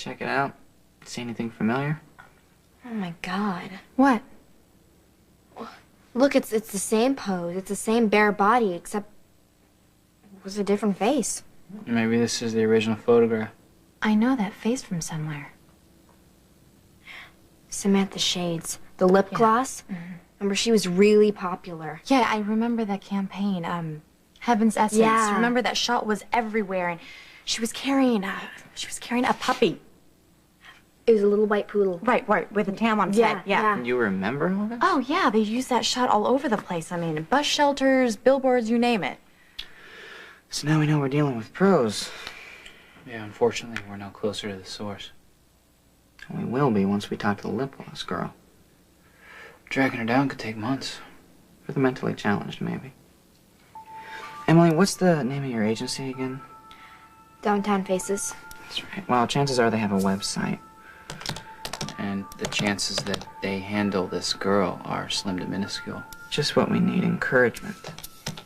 check it out? See anything familiar? Oh my God. What? Look, it's the same pose. It's the same bare body, except it was a different face. Maybe this is the original photograph. I know that face from somewhere. Samantha Shades, the lip gloss. Mm-hmm. Remember, she was really popular. Yeah, I remember that campaign. Heaven's Essence. Yeah. Remember that shot was everywhere, and she was carrying a puppy. It was a little white poodle. Right, with a tam on its Yeah, head. Yeah. yeah. You remember all that? Oh yeah, they used that shot all over the place. I mean, bus shelters, billboards, you name it. So now we know we're dealing with pros. Yeah, unfortunately, we're no closer to the source. And we will be once we talk to the lip gloss girl. Tracking her down could take months. For the mentally challenged, maybe. Emily, what's the name of your agency again? Downtown Faces. That's right. Well, chances are they have a website. And the chances that they handle this girl are slim to minuscule. Just what we need, encouragement.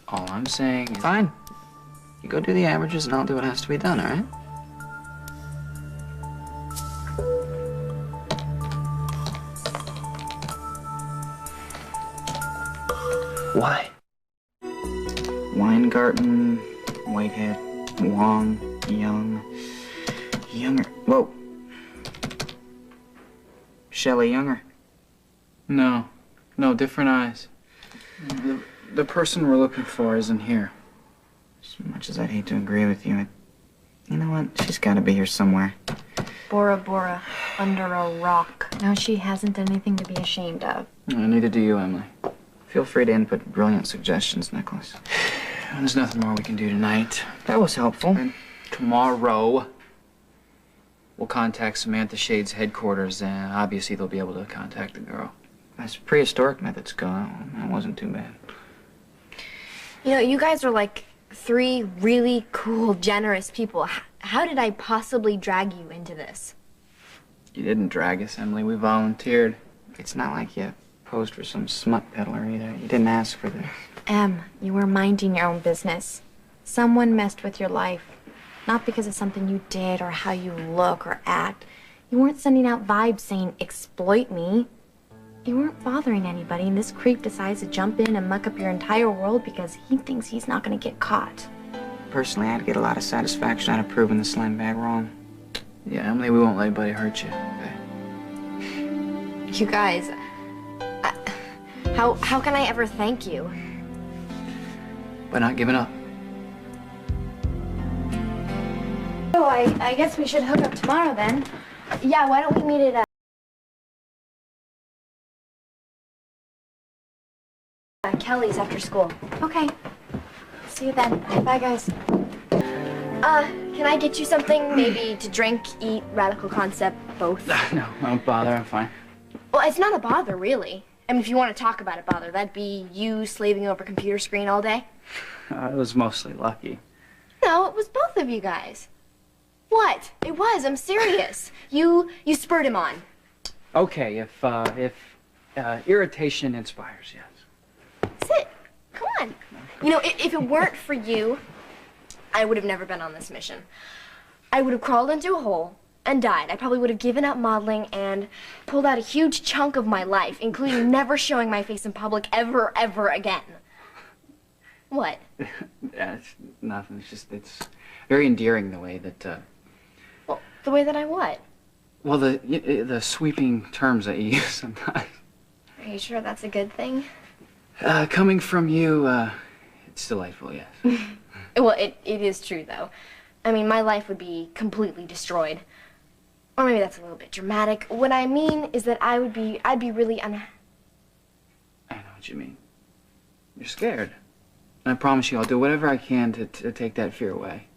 All I'm saying is... Fine. You go do the averages and I'll do what has to be done, all right? Why? Weingarten, Whitehead, Wong, Young, Younger. Whoa. Shelley Younger. No, different eyes. The person we're looking for isn't here. As much as I'd hate to agree with you, you know what? She's got to be here somewhere. Bora Bora, under a rock. No, she hasn't done anything to be ashamed of. Neither do you, Emily. Feel free to input brilliant suggestions, Nikolas. There's nothing more we can do tonight. That was helpful. And tomorrow, we'll contact Samantha Shade's headquarters, and obviously they'll be able to contact the girl. As prehistoric methods go, that wasn't too bad. You know, you guys are like 3 really cool, generous people. How did I possibly drag you into this? You didn't drag us, Emily. We volunteered. It's not like you posed for some smut peddler either. You didn't ask for this. Em, you were minding your own business. Someone messed with your life. Not because of something you did or how you look or act. You weren't sending out vibes saying, exploit me. You weren't bothering anybody, and this creep decides to jump in and muck up your entire world because he thinks he's not gonna get caught. Personally, I'd get a lot of satisfaction out of proving the slime bag wrong. Yeah, Emily, we won't let anybody hurt you, okay? You guys, how can I ever thank you? By not giving up. Oh, I guess we should hook up tomorrow then. Yeah, why don't we meet at Kelly's after school? Okay. See you then. Bye, guys. Can I get you something? Maybe to drink, eat, radical concept, both? No, don't bother. I'm fine. Well, it's not a bother, really. I mean, if you want to talk about a bother, that'd be you slaving over a computer screen all day. It was mostly lucky. No, it was both of you guys. What? It was. I'm serious. You spurred him on. Okay, if irritation inspires, yes. Sit. Come on. You know, if it weren't for you, I would have never been on this mission. I would have crawled into a hole and died. I probably would have given up modeling and pulled out a huge chunk of my life, including never showing my face in public ever again. What? Yeah, it's nothing. It's very endearing the way that, Well, the way that I what? well, the sweeping terms that you use sometimes. Are you sure that's a good thing? Coming from you, it's delightful, yes. Well, it is true, though. I mean, my life would be completely destroyed. Or maybe that's a little bit dramatic. What I mean is that I'd be really I know what you mean. You're scared. And I promise you, I'll do whatever I can to take that fear away.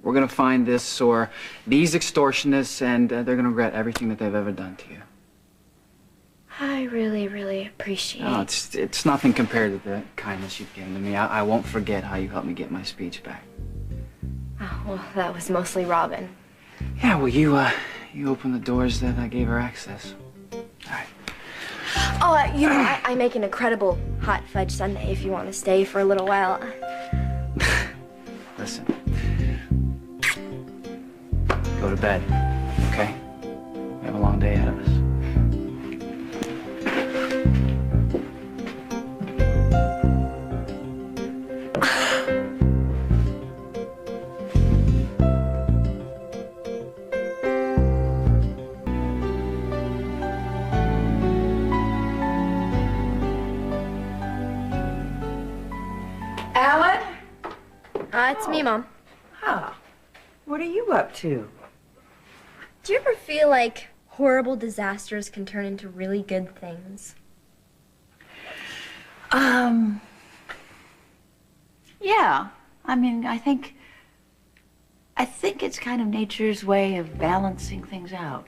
We're gonna find this or these extortionists, and they're gonna regret everything that they've ever done to you. I really appreciate. No, it's nothing compared to the kindness you've given to me. I won't forget how you helped me get my speech back. Oh, well, that was mostly Robin. Yeah, well, you opened the doors that I gave her access. All right. Oh, you know, I make an incredible hot fudge sundae if you want to stay for a little while. Listen. Go to bed, okay? It's me, Mom. Huh. What are you up to? Do you ever feel like horrible disasters can turn into really good things? Yeah. I mean, I think it's kind of nature's way of balancing things out.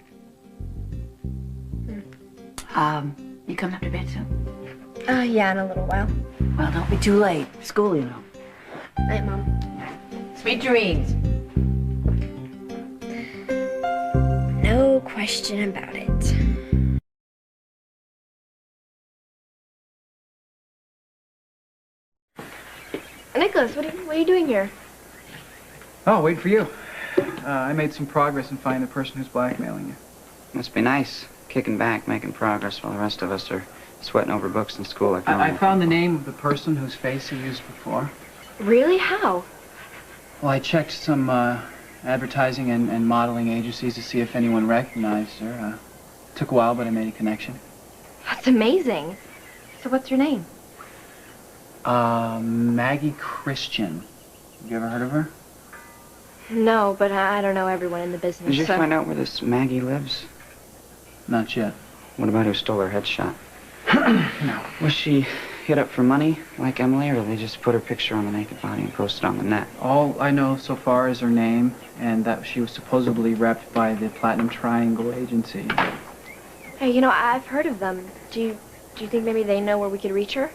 You coming up to bed soon? Yeah, in a little while. Well, don't be too late. School, you know. Night, Mom. Sweet dreams. No question about it. Nikolas, what are you doing here? Oh, wait for you. I made some progress in finding the person who's blackmailing you. Must be nice, kicking back, making progress while the rest of us are sweating over books in school like I found the name of the person whose face he used before. Really? How? Well, I checked some advertising and modeling agencies to see if anyone recognized her. Took a while, but I made a connection. That's amazing. So what's your name? Maggie Christian. Have you ever heard of her? No, but I don't know everyone in the business. Did you find out where this Maggie lives? Not yet. What about who stole her headshot? No. Was she hit up for money, like Emily, or they just put her picture on the naked body and posted on the net? All I know so far is her name, and that she was supposedly repped by the Platinum Triangle Agency. Hey, you know, I've heard of them. Do you think maybe they know where we could reach her?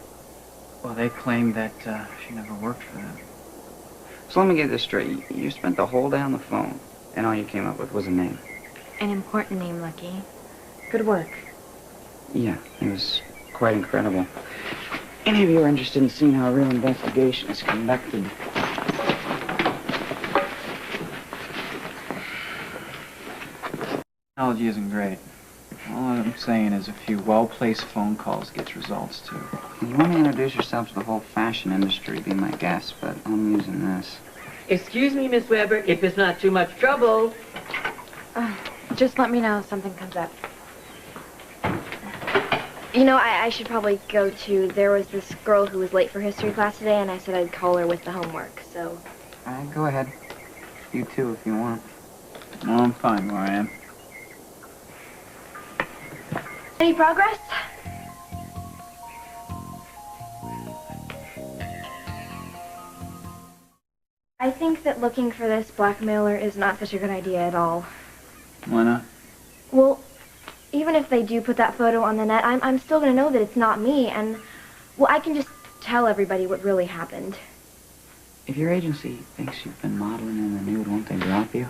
Well, they claim that she never worked for them. So let me get this straight. You spent the whole day on the phone, and all you came up with was a name. An important name, Lucky. Good work. Yeah, it was quite incredible. Any of you are interested in seeing how a real investigation is conducted? Technology isn't great. All I'm saying is a few well-placed phone calls gets results, too. You want to introduce yourself to the whole fashion industry, be my guest, but I'm using this. Excuse me, Miss Weber, if it's not too much trouble. Just let me know if something comes up. You know, I should probably go too. There was this girl who was late for history class today, and I said I'd call her with the homework, so... Go ahead. You too, if you want. No, I'm fine where I am. Any progress? I think that looking for this blackmailer is not such a good idea at all. Why not? Well, even if they do put that photo on the net, I'm still gonna know that it's not me, and, well, I can just tell everybody what really happened. If your agency thinks you've been modeling in the nude, won't they drop you?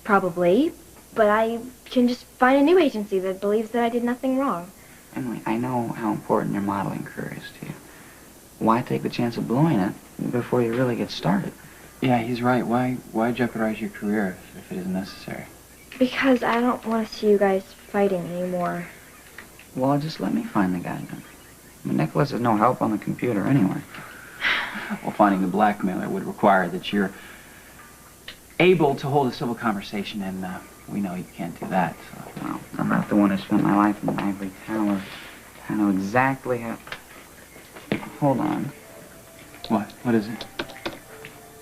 Probably, but I can just find a new agency that believes that I did nothing wrong. Emily, I know how important your modeling career is to you. Why take the chance of blowing it before you really get started? Yeah, he's right. Why jeopardize your career if it isn't necessary? Because I don't want to see you guys fighting anymore. Well, just let me find the guy then. I mean, Nikolas has no help on the computer anyway. Well, finding the blackmailer would require that you're able to hold a civil conversation, and we know you can't do that. So. Well, I'm not the one who spent my life in the ivory tower. I know exactly how... Hold on. What? What is it?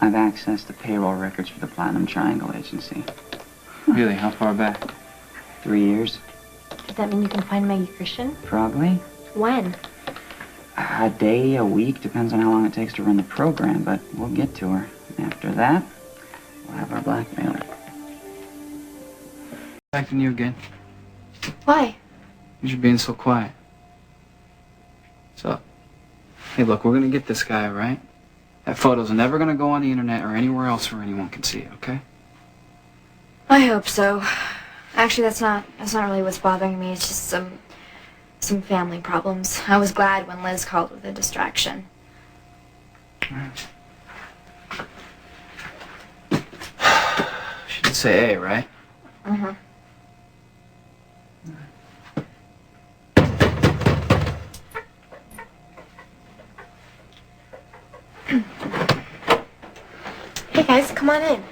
I've accessed the payroll records for the Platinum Triangle Agency. Really? How far back? 3 years, Does that mean you can find Maggie Christian? probably. When? A day, a week, depends on how long it takes to run the program, but we'll get to her. After that, we'll have our blackmailer. Contacting you again. Why? You're being so quiet. What's up? Hey, look, we're gonna get this guy, all right? That photo's never gonna go on the internet or anywhere else where anyone can see it, okay? I hope so. Actually, that's not really what's bothering me. It's just some family problems. I was glad when Liz called with a distraction. She did say A, right? Mm-hmm. Hey guys, come on in.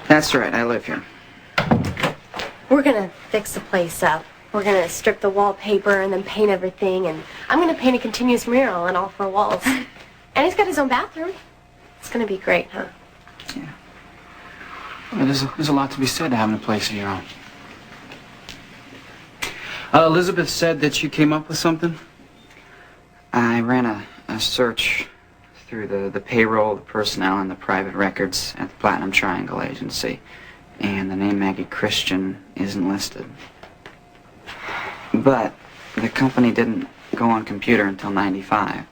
That's right, I live here. We're gonna fix the place up. We're gonna strip the wallpaper and then paint everything, and I'm gonna paint a continuous mural on all 4 walls. And he's got his own bathroom. It's gonna be great, huh? Yeah. Well, there's a lot to be said to having a place of your own. Elizabeth said that you came up with something? I ran a search through the payroll, the personnel, and the private records at the Platinum Triangle Agency. And the name Maggie Christian isn't listed. But the company didn't go on computer until '95.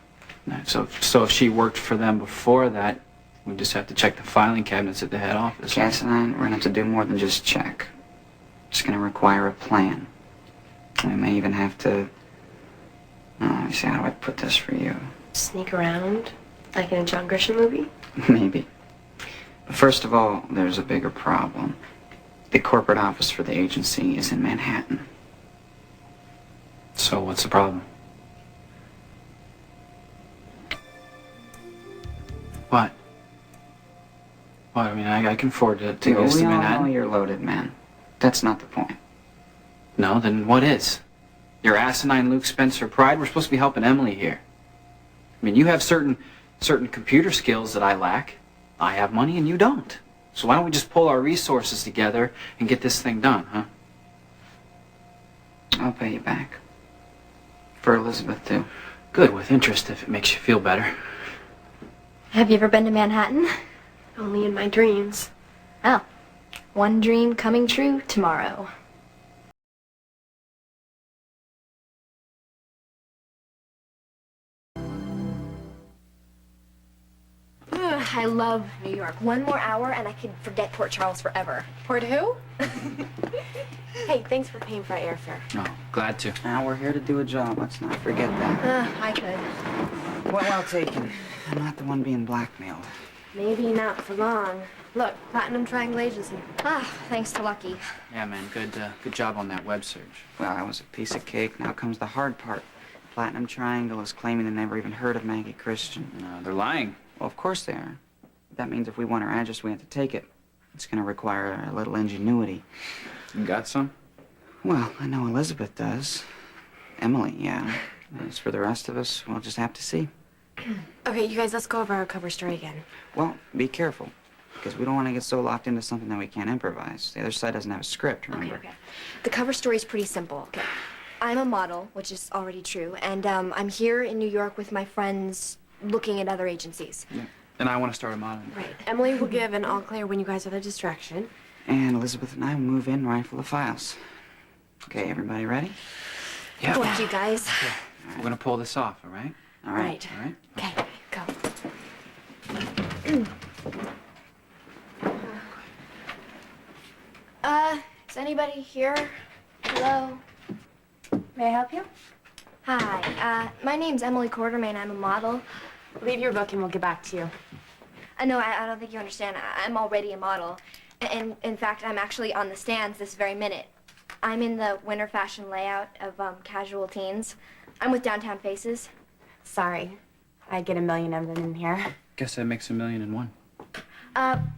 So if she worked for them before that, we just have to check the filing cabinets at the head office. Cass and I, we're gonna have to do more than just check. It's gonna require a plan. We may even have to... Oh, let me see, how do I put this for you? Sneak around, like in a John Grisham movie? Maybe. But first of all, there's a bigger problem. The corporate office for the agency is in Manhattan. So what's the problem? What? What? I mean, I can afford to get us to We all Manhattan. know you're loaded, man. That's not the point. No, then what is? Your asinine Luke Spencer pride? We're supposed to be helping Emily here. I mean, you have certain computer skills that I lack. I have money and you don't. So why don't we just pull our resources together and get this thing done, huh? I'll pay you back. For Elizabeth, too. Good, with interest if it makes you feel better. Have you ever been to Manhattan? Only in my dreams. Oh, one dream coming true tomorrow. I love New York. One more hour and I could forget Port Charles forever. Port who? Hey, thanks for paying for our airfare. No, glad to. Now, we're here to do a job. Let's not forget that. I could. Well taken. I'm not the one being blackmailed. Maybe not for long. Look, Platinum Triangle Agency. Thanks to Lucky. Yeah, man, good job on that web search. Well, that was a piece of cake. Now comes the hard part. Platinum Triangle is claiming they never even heard of Maggie Christian. They're lying. Well, of course they are. That means if we want her address, we have to take it. It's going to require a little ingenuity. You got some? Well, I know Elizabeth does. Emily, yeah. As for the rest of us, we'll just have to see. Okay, you guys, let's go over our cover story again. Well, be careful, because we don't want to get so locked into something that we can't improvise. The other side doesn't have a script, remember? Okay. The cover story is pretty simple. Okay. I'm a model, which is already true, and I'm here in New York with my friends looking at other agencies. Yeah. And I want to start a modeling. Right. Emily will give an all clear when you guys are the distraction. And Elizabeth and I will move in right full of files. Okay, everybody ready? Yeah. Thank you, guys. We're gonna pull this off, all right? All right. All right? Okay, go. Is anybody here? Hello? May I help you? Hi, my name's Emily Quartermain. I'm a model. Leave your book and we'll get back to you. No, I don't think you understand. I'm already a model. And in fact, I'm actually on the stands this very minute. I'm in the winter fashion layout of Casual Teens. I'm with Downtown Faces. Sorry. I get a million of them in here. Guess that makes 1,000,001.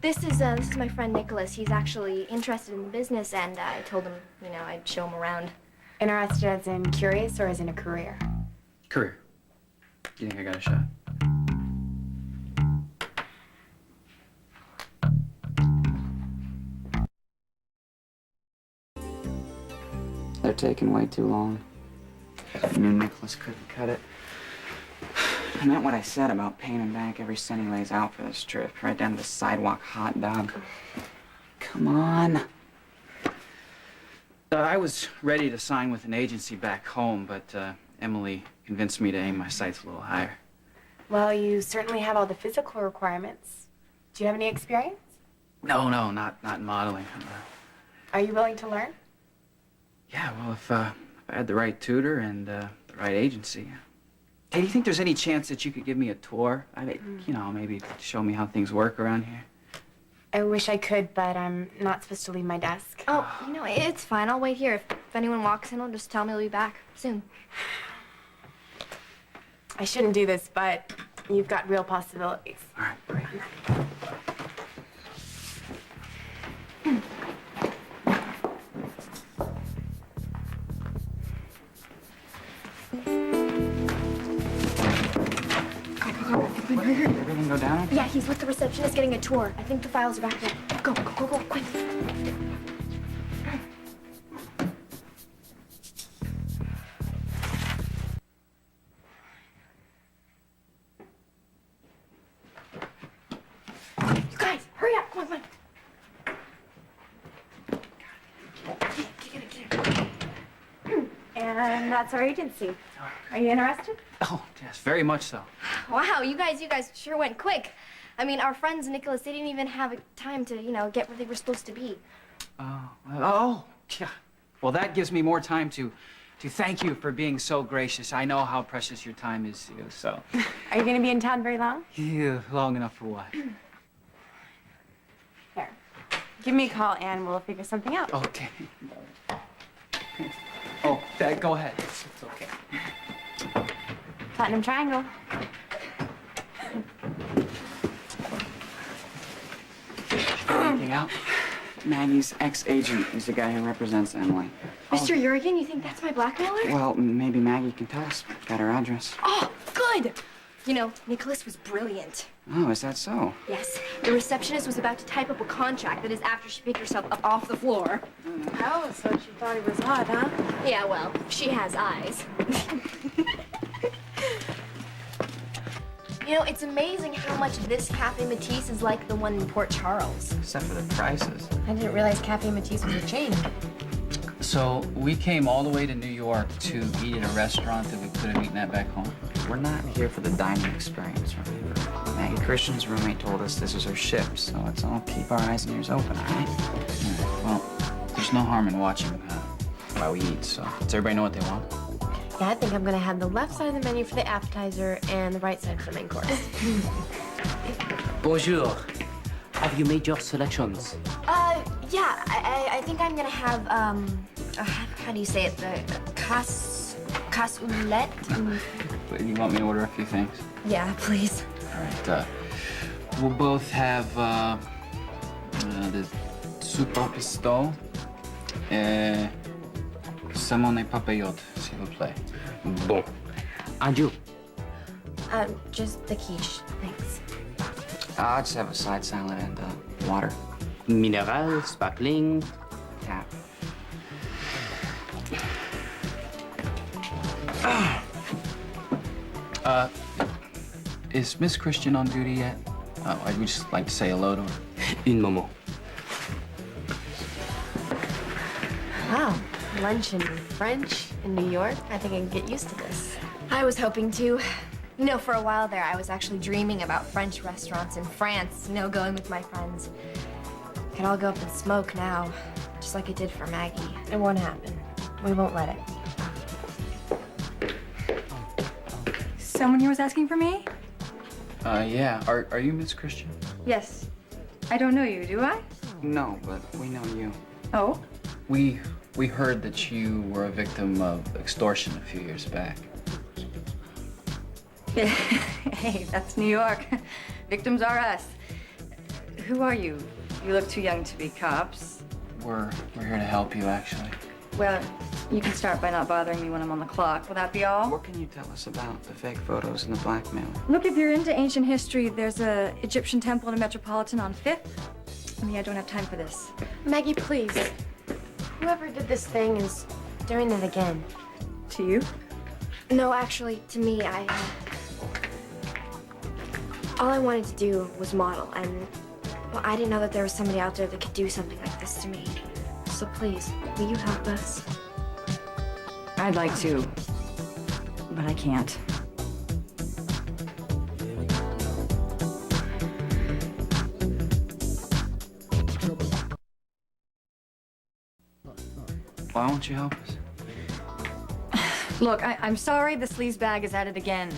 This is my friend Nikolas. He's actually interested in the business, and I told him, I'd show him around. Interested as in curious or as in a career? Career. You think I got a shot? They're taking way too long. I knew Nikolas couldn't cut it. I meant what I said about paying him back every cent he lays out for this trip, right down to the sidewalk hot dog. Come on. I was ready to sign with an agency back home, but Emily convinced me to aim my sights a little higher. Well, you certainly have all the physical requirements. Do you have any experience? No, not in modeling. Are you willing to learn? Yeah, well, if I had the right tutor and the right agency. Hey, do you think there's any chance that you could give me a tour? I mean, maybe show me how things work around here? I wish I could, but I'm not supposed to leave my desk. Oh, it's fine. I'll wait here. If anyone walks in, I'll just tell them I'll be back soon. I shouldn't do this, but you've got real possibilities. All right, great. Quinn, hurry, hurry. Did everything go down? Yeah, he's with the receptionist getting a tour. I think the files are back there. Go, go, go, go, quick. You guys, hurry up. Come on, come on. And that's our agency. Are you interested? Oh, yes, very much so. Wow, you guys sure went quick. I mean, our friends, Nikolas, they didn't even have time to, get where they were supposed to be. Oh, yeah. Well, that gives me more time to thank you for being so gracious. I know how precious your time is to you, so. Are you going to be in town very long? Yeah, long enough for what? Here. Give me a call and we'll figure something out. Okay. Oh, Dad, go ahead. It's okay. Platinum Triangle. Anything out? Maggie's ex-agent is the guy who represents Emily. Mr. Jurgen, you think that's my blackmailer? Well, maybe Maggie can tell us. Got her address. Oh, good! Nikolas was brilliant. Oh, is that so? Yes, the receptionist was about to type up a contract that is after she picked herself up off the floor. Oh, so she thought he was odd, huh? Yeah, well, she has eyes. It's amazing how much this Cafe Matisse is like the one in Port Charles. Except for the prices. I didn't realize Cafe Matisse was a chain. So we came all the way to New York to eat at a restaurant that we could have eaten at back home. We're not here for the dining experience, remember? Maggie Christian's roommate told us this is her ship, so let's all keep our eyes and ears open, all right? Well, there's no harm in watching while we eat, so does everybody know what they want? Yeah, I think I'm gonna have the left side of the menu for the appetizer and the right side for the main course. Bonjour. Have you made your selections? Yeah, I think I'm gonna have, how do you say it? The cassoulet? You want me to order a few things? Yeah, please. All right, we'll both have, the soupe au pistou, salmon et papillote, s'il vous plaît. Bon. And you? Just the quiche, thanks. I'll just have a side salad and water. Mineral, sparkling. Tap. Is Miss Christian on duty yet? I'd just like to say hello to her. Une moment. Wow, lunch in French in New York? I think I can get used to this. I was hoping to. For a while there, I was actually dreaming about French restaurants in France, going with my friends. I could all go up and smoke now, just like I did for Maggie. It won't happen. We won't let it. Someone here was asking for me? Yeah. Are you Miss Christian? Yes. I don't know you, do I? No, but we know you. Oh? We heard that you were a victim of extortion a few years back. Hey, that's New York. Victims are us. Who are you? You look too young to be cops. We're here to help you, actually. Well, you can start by not bothering me when I'm on the clock. Will that be all? What can you tell us about the fake photos and the blackmail? Look, if you're into ancient history, there's a Egyptian temple in a Metropolitan on 5th. I don't have time for this. Maggie, please. Whoever did this thing is doing it again. To you? No, actually, to me, all I wanted to do was model, and, I didn't know that there was somebody out there that could do something like this to me. So please, will you help us? I'd like to, but I can't. Why won't you help us? Look, I'm sorry the sleaze bag is at it again,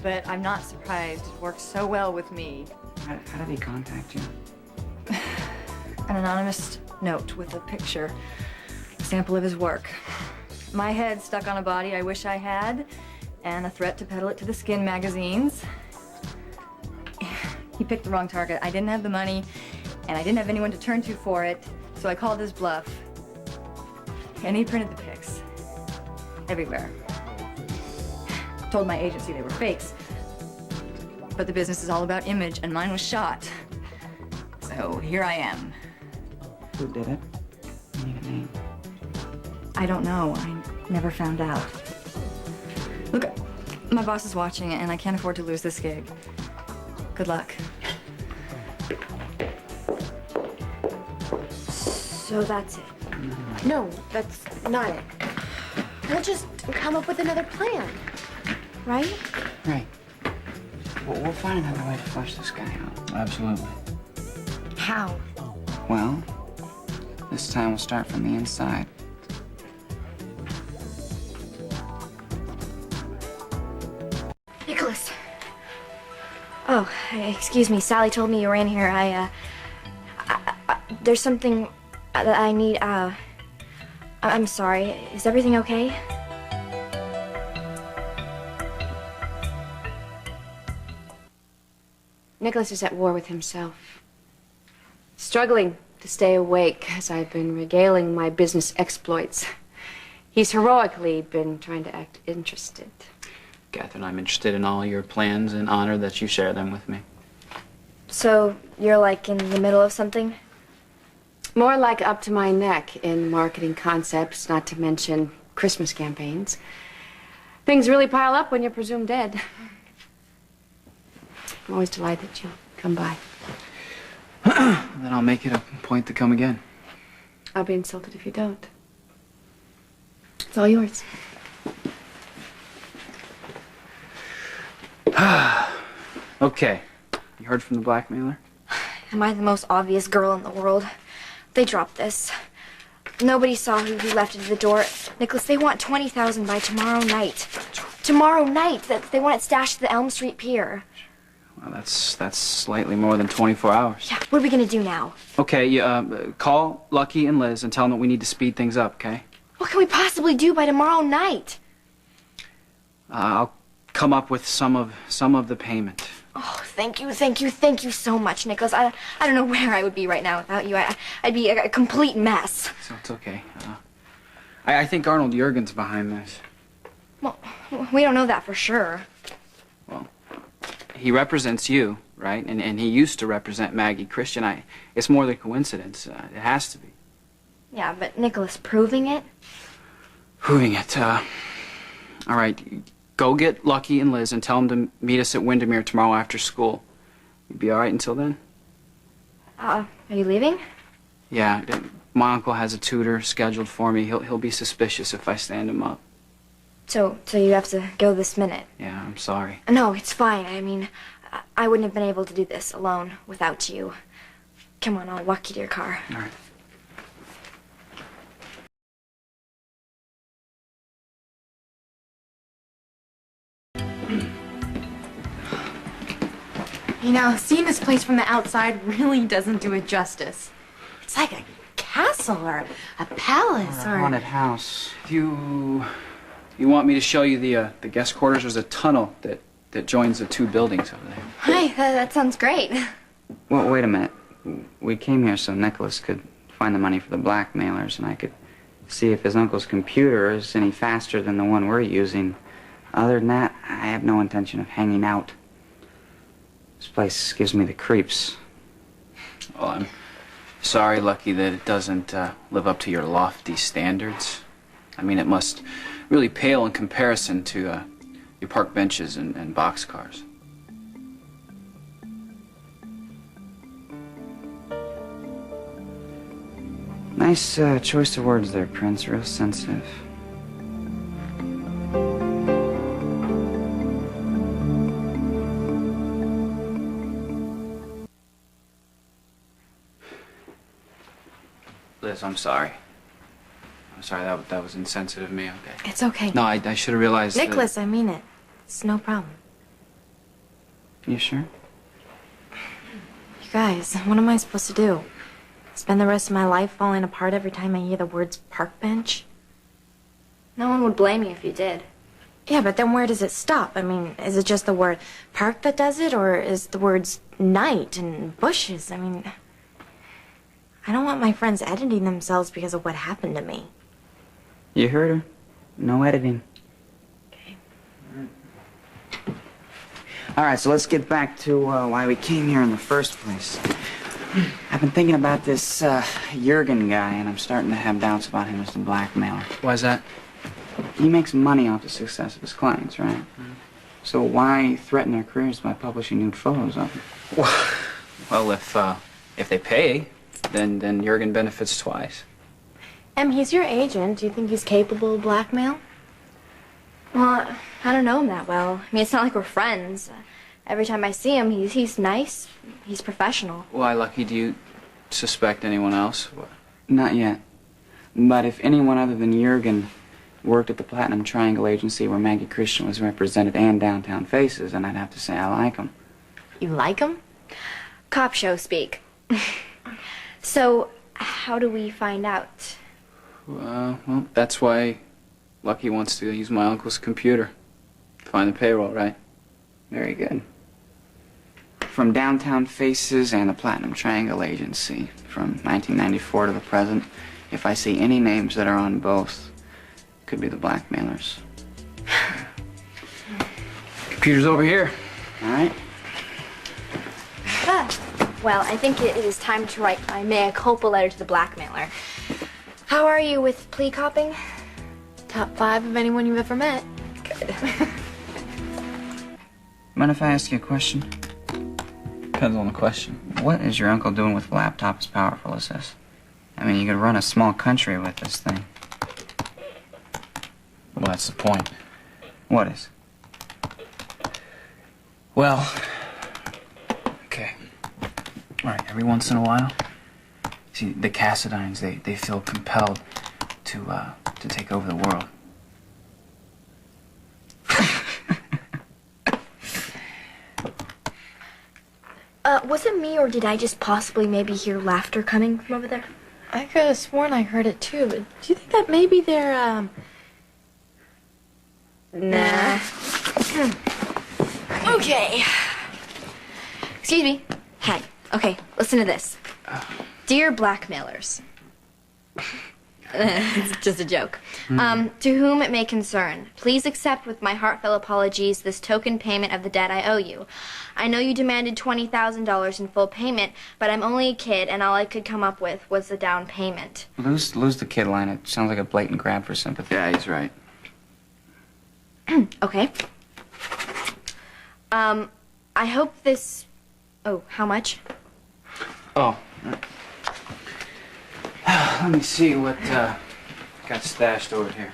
but I'm not surprised. It works so well with me. How did he contact you? An anonymous note with a picture, a sample of his work. My head stuck on a body I wish I had, and a threat to peddle it to the skin magazines. He picked the wrong target. I didn't have the money, and I didn't have anyone to turn to for it, so I called his bluff. And he printed the pics. Everywhere. Told my agency they were fakes. but the business is all about image, and mine was shot. So here I am. Who did it? You need a name. I don't know. I never found out. Look, my boss is watching, and I can't afford to lose this gig. Good luck. So that's it. No, that's not it. We'll just come up with another plan, right? Right. We'll find another way to flush this guy out. Absolutely. How? Well, this time we'll start from the inside. Nikolas. Oh, excuse me. Sally told me you were in here. There's something that I need. I'm sorry. Is everything okay? Nikolas is at war with himself, struggling to stay awake as I've been regaling my business exploits. He's heroically been trying to act interested. Catherine, I'm interested in all your plans and honor that you share them with me. So you're like in the middle of something? More like up to my neck in marketing concepts, not to mention Christmas campaigns. Things really pile up when you're presumed dead. I'm always delighted you'll come by. Then I'll make it a point to come again. I'll be insulted if you don't. It's all yours. Okay. You heard from the blackmailer? Am I the most obvious girl in the world? They dropped this. Nobody saw who left it at the door. Nikolas, they want $20,000 by tomorrow night. Tomorrow night. They want it stashed at the Elm Street Pier. Well, that's slightly more than 24 hours. Yeah, what are we gonna do now? Okay, call Lucky and Liz and tell them that we need to speed things up, okay? What can we possibly do by tomorrow night? I'll come up with some of the payment. Oh, thank you so much, Nikolas. I don't know where I would be right now without you. I'd be a complete mess. So it's okay. I think Arnold Jurgen's behind this. Well, we don't know that for sure. Well, he represents you, right? And he used to represent Maggie Christian. It's more than coincidence. It has to be. Yeah, but Nikolas, proving it? Proving it. All right. Go get Lucky and Liz and tell them to meet us at Windermere tomorrow after school. You be all right until then? Are you leaving? Yeah. My uncle has a tutor scheduled for me. He'll be suspicious if I stand him up. So you have to go this minute? Yeah, I'm sorry. No, it's fine. I mean, I wouldn't have been able to do this alone without you. Come on, I'll walk you to your car. All right. You know, seeing this place from the outside really doesn't do it justice. It's like a castle or a palace Or or... a haunted house. You want me to show you the guest quarters? There's a tunnel that joins the two buildings over there. Hi, that sounds great. Well, wait a minute. We came here so Nikolas could find the money for the blackmailers, and I could see if his uncle's computer is any faster than the one we're using. Other than that, I have no intention of hanging out. This place gives me the creeps. Well, I'm sorry, Lucky, that it doesn't live up to your lofty standards. I mean, it must really pale in comparison to your park benches and boxcars. Nice choice of words there, Prince. Real sensitive. Liz, I'm sorry. I'm sorry, that was insensitive of me, okay? It's okay. No, I should have realized that- Nikolas, I mean it. It's no problem. You sure? You guys, what am I supposed to do? Spend the rest of my life falling apart every time I hear the words park bench? No one would blame you if you did. Yeah, but then where does it stop? I mean, is it just the word park that does it, or is the words night and bushes? I mean, I don't want my friends editing themselves because of what happened to me. You heard her. No editing. Okay. All right, so let's get back to why we came here in the first place. I've been thinking about this Jurgen guy, and I'm starting to have doubts about him as the blackmailer. Why's that? He makes money off the success of his clients, right? So why threaten their careers by publishing nude photos of them? Well, if they pay, then Jurgen benefits twice. He's your agent. Do you think he's capable of blackmail? Well, I don't know him that well. I mean, it's not like we're friends. Every time I see him, he's nice. He's professional. Why, Lucky, do you suspect anyone else? What? Not yet. But if anyone other than Jurgen worked at the Platinum Triangle agency where Maggie Christian was represented and Downtown Faces, then I'd have to say I like him. You like him? Cop show speak. So, how do we find out? Well, that's why Lucky wants to use my uncle's computer. Find the payroll, right? Very good. From Downtown Faces and the Platinum Triangle agency, from 1994 to the present, if I see any names that are on both, could be the blackmailers. Computer's over here. All right. Well, I think it is time to write my mea culpa letter to the blackmailer. How are you with plea copping? Top 5 of anyone you've ever met. Good. Mind if I ask you a question? Depends on the question. What is your uncle doing with a laptop as powerful as this? I mean, you could run a small country with this thing. Well, that's the point. What is? Well, okay. All right, every once in a while, see, the Cassidines, they feel compelled to take over the world. Was it me, or did I just possibly maybe hear laughter coming from over there? I could have sworn I heard it too, but do you think that maybe they're, Nah. Okay. Excuse me. Hi. Okay, listen to this. Dear blackmailers. It's just a joke. To whom it may concern, please accept with my heartfelt apologies this token payment of the debt I owe you. I know you demanded $20,000 in full payment, but I'm only a kid, and all I could come up with was the down payment. Lose the kid line. It sounds like a blatant grab for sympathy. Yeah, he's right. Okay. I hope this... Oh, how much? Oh. Let me see what got stashed over here.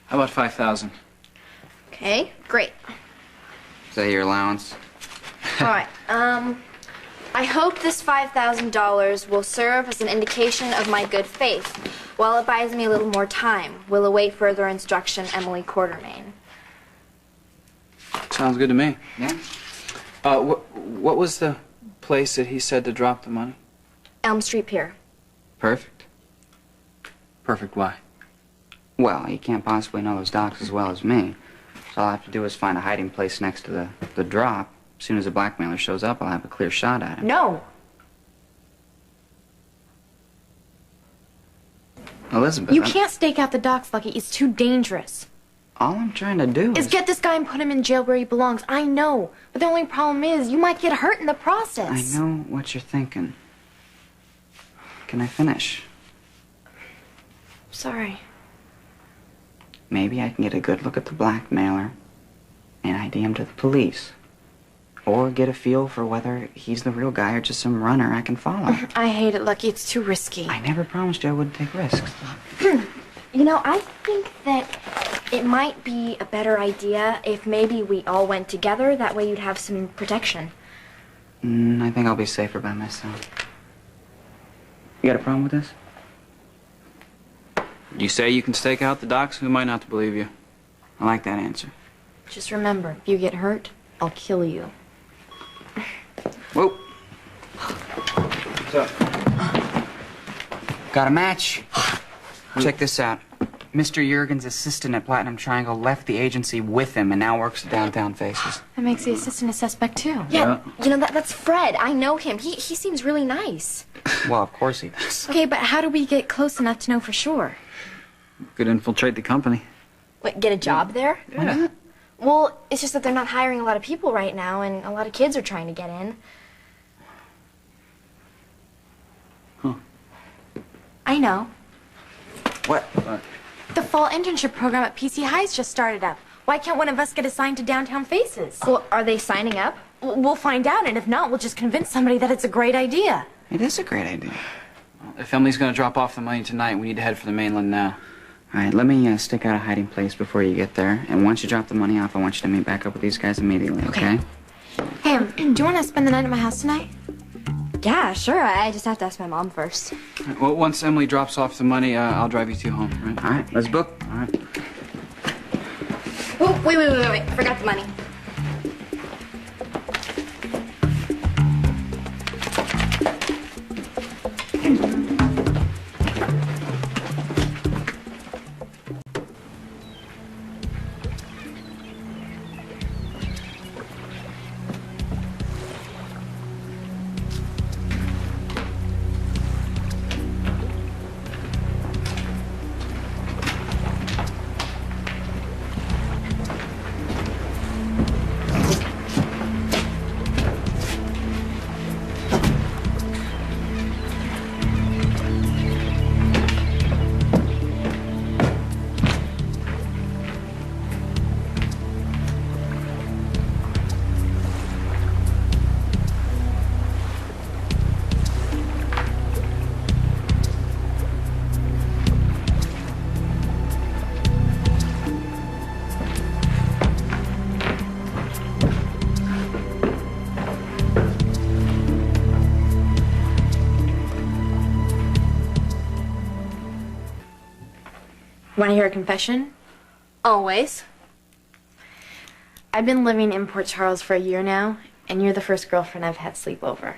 How about 5,000? Okay, great. Is that your allowance? All right. I hope this $5,000 will serve as an indication of my good faith. While it buys me a little more time, will await further instruction, Emily Quartermain. Sounds good to me. Yeah. What was the place that he said to drop the money? Elm Street Pier. Perfect. Perfect, why? Well, he can't possibly know those docks as well as me. So all I have to do is find a hiding place next to the drop. As soon as the blackmailer shows up, I'll have a clear shot at him. No. Elizabeth, You can't stake out the docks, Lucky. It's too dangerous. All I'm trying to do Is get this guy and put him in jail where he belongs. I know. But the only problem is you might get hurt in the process. I know what you're thinking. Can I finish? Sorry. Maybe I can get a good look at the blackmailer and ID him to the police. Or get a feel for whether he's the real guy or just some runner I can follow. I hate it, Lucky. It's too risky. I never promised you I wouldn't take risks. You know, I think that it might be a better idea if maybe we all went together. That way you'd have some protection. I think I'll be safer by myself. You got a problem with this? You say you can stake out the docks? Who am I not to believe you? I like that answer. Just remember, if you get hurt, I'll kill you. Whoa. What's up? Got a match? Check this out. Mr. Jurgen's assistant at Platinum Triangle left the agency with him and now works at Downtown Faces. That makes the assistant a suspect, too. Yeah, you know, that's Fred. I know him. He seems really nice. Well, of course he does. Okay, but how do we get close enough to know for sure? Could infiltrate the company. What, get a job there? Why not? Well, it's just that they're not hiring a lot of people right now, and a lot of kids are trying to get in. Huh. I know. What? The fall internship program at PC High's just started up. Why can't one of us get assigned to Downtown Faces? Well, are they signing up? We'll find out, and if not, we'll just convince somebody that it's a great idea. It is a great idea. Well, if Emily's gonna drop off the money tonight, we need to head for the mainland now. All right, let me stick out a hiding place before you get there. And once you drop the money off, I want you to meet back up with these guys immediately, okay? Hey, do you want to spend the night at my house tonight? Yeah, sure. I just have to ask my mom first. All right, well, once Emily drops off the money, I'll drive you two home, right? All right, let's book. All right. Oh, wait. Forgot the money. Want to hear a confession? Always. I've been living in Port Charles for a year now, and you're the first girlfriend I've had sleep over.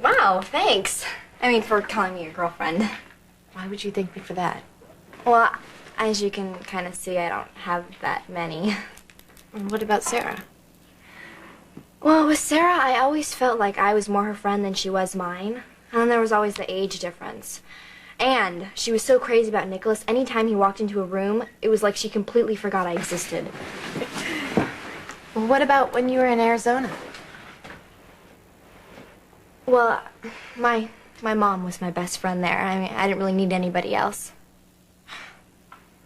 Wow, thanks. I mean, for calling me your girlfriend. Why would you thank me for that? Well, as you can kind of see, I don't have that many. And what about Sarah? Well, with Sarah, I always felt like I was more her friend than she was mine. And then there was always the age difference. And she was so crazy about Nikolas, anytime he walked into a room, it was like she completely forgot I existed. Well, what about when you were in Arizona? Well, my mom was my best friend there. I mean, I didn't really need anybody else.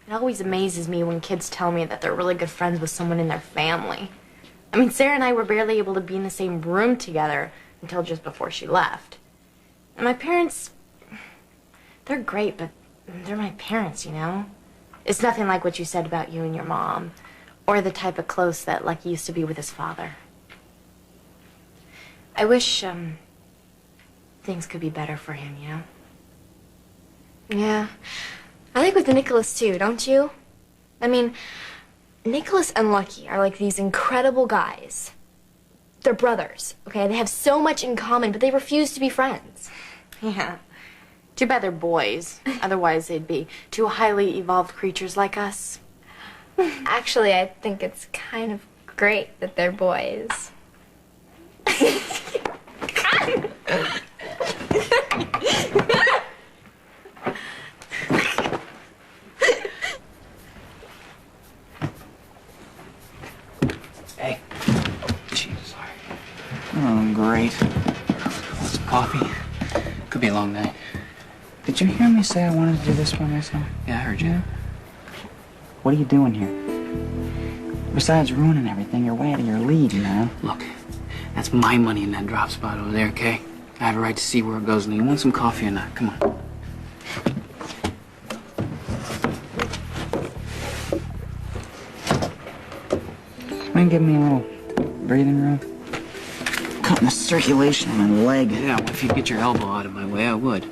It always amazes me when kids tell me that they're really good friends with someone in their family. I mean, Sarah and I were barely able to be in the same room together until just before she left. And my parents, they're great, but they're my parents, you know? It's nothing like what you said about you and your mom, or the type of close that Lucky used to be with his father. I wish, things could be better for him, you know? Yeah. I think with Nikolas too, don't you? I mean, Nikolas and Lucky are like these incredible guys. They're brothers, okay? They have so much in common, but they refuse to be friends. Yeah. Too bad they're boys. Otherwise, they'd be two highly evolved creatures like us. Actually, I think it's kind of great that they're boys. Hey. Jesus. Oh, great. Want some coffee? Could be a long night. Did you hear me say I wanted to do this by myself? Yeah, I heard you. What are you doing here? Besides ruining everything, you're way out of your league, you know? Look, that's my money in that drop spot over there, okay? I have a right to see where it goes. And you want some coffee or not? Come on. Mind give me a little breathing room? Cutting the circulation in my leg. Yeah, well, if you'd get your elbow out of my way, I would.